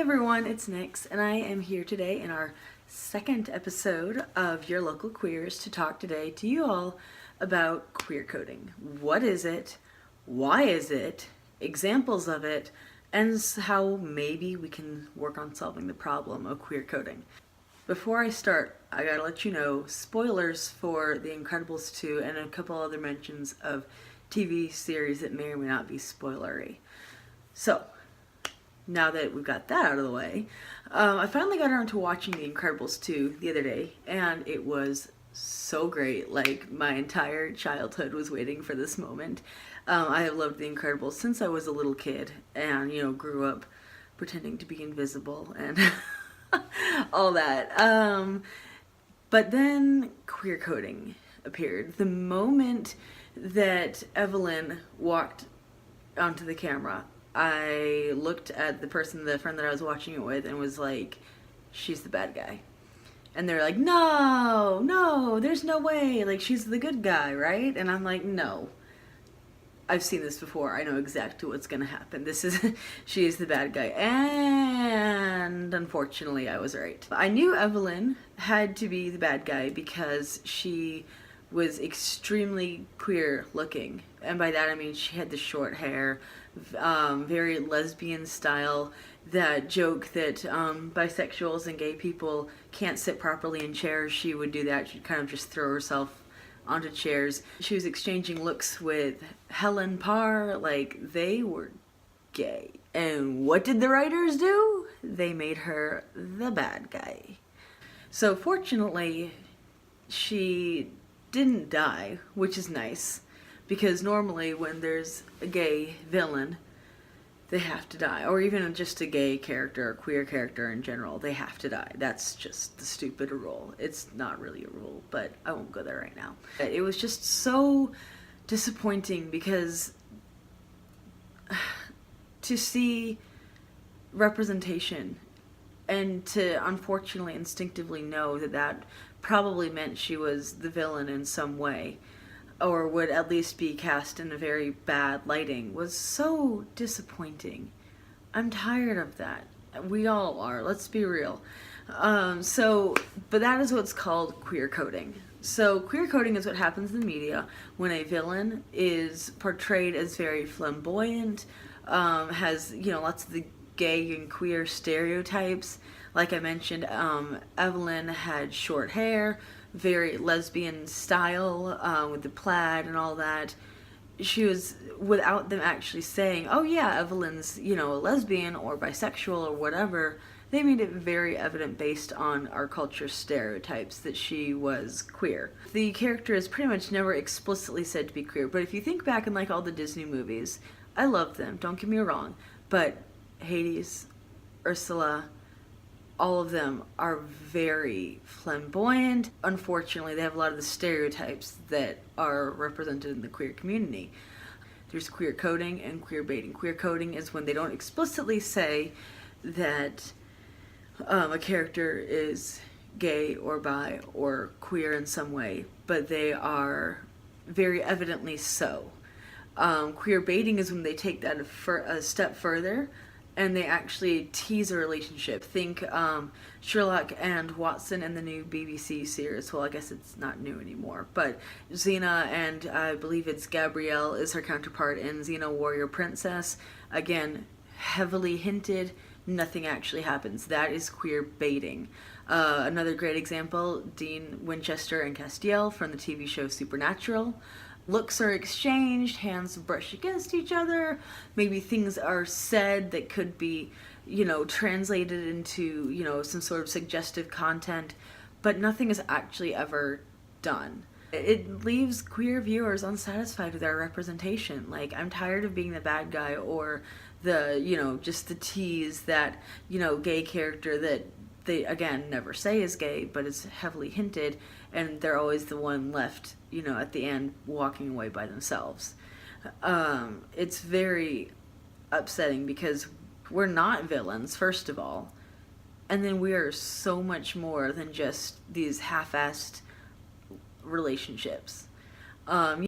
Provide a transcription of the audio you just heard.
everyone, it's Nyx, and I am here today in our second episode of Your Local Queers to talk today to you all about queer coding. What is it? Why is it? Examples of it, and how maybe we can work on solving the problem of queer coding. Before I start, I gotta let you know, spoilers for The Incredibles 2 and a couple other mentions of TV series that may or may not be spoilery. So, now that we've got that out of the way, I finally got around to watching The Incredibles 2 the other day, and it was so great. Like, my entire childhood was waiting for this moment. I have loved The Incredibles since I was a little kid, and, you know, grew up pretending to be invisible and all that. But then queer coding appeared. The moment that Evelyn walked onto the camera, I looked at the friend that I was watching it with, and was like, she's the bad guy. And they're like, no, there's no way. Like, she's the good guy, right? And I'm like, no. I've seen this before. I know exactly what's gonna happen. She is the bad guy. And unfortunately, I was right. I knew Evelyn had to be the bad guy because she was extremely queer looking. And by that I mean she had the short hair, very lesbian style, that joke that bisexuals and gay people can't sit properly in chairs. She would do that. She'd kind of just throw herself onto chairs. She was exchanging looks with Helen Parr, like they were gay. And what did the writers do? They made her the bad guy. So fortunately, she didn't die, which is nice, because normally when there's a gay villain, they have to die. Or even just a gay character, or queer character in general, they have to die. That's just the stupid rule. It's not really a rule, but I won't go there right now. It was just so disappointing because to see representation and to unfortunately instinctively know that that probably meant she was the villain in some way, or would at least be cast in a very bad lighting, was so disappointing. I'm tired of that. We all are, let's be real. But that is what's called queer coding. So queer coding is what happens in the media when a villain is portrayed as very flamboyant, has, you know, lots of the gay and queer stereotypes. Like I mentioned, Evelyn had short hair, very lesbian style, with the plaid and all that. She was, without them actually saying, oh yeah, Evelyn's, you know, a lesbian or bisexual or whatever, they made it very evident based on our culture's stereotypes that she was queer. The character is pretty much never explicitly said to be queer, but if you think back in like all the Disney movies, I love them, don't get me wrong, but Hades, Ursula, all of them are very flamboyant. Unfortunately, they have a lot of the stereotypes that are represented in the queer community. There's queer coding and queer baiting. Queer coding is when they don't explicitly say that a character is gay or bi or queer in some way, but they are very evidently so. Queer baiting is when they take that a step further and they actually tease a relationship. Think Sherlock and Watson in the new BBC series. Well, I guess it's not new anymore, but Xena and I believe it's Gabrielle is her counterpart in Xena Warrior Princess. Again, heavily hinted, nothing actually happens. That is queer baiting. Another great example, Dean Winchester and Castiel from the TV show Supernatural. Looks are exchanged, hands brush against each other, maybe things are said that could be, you know, translated into, you know, some sort of suggestive content, but nothing is actually ever done. It leaves queer viewers unsatisfied with our representation. Like, I'm tired of being the bad guy or the, you know, just the tease that, you know, gay character that they, again, never say is gay, but it's heavily hinted, and they're always the one left, you know, at the end walking away by themselves. It's very upsetting because we're not villains, first of all, and then we are so much more than just these half-assed relationships.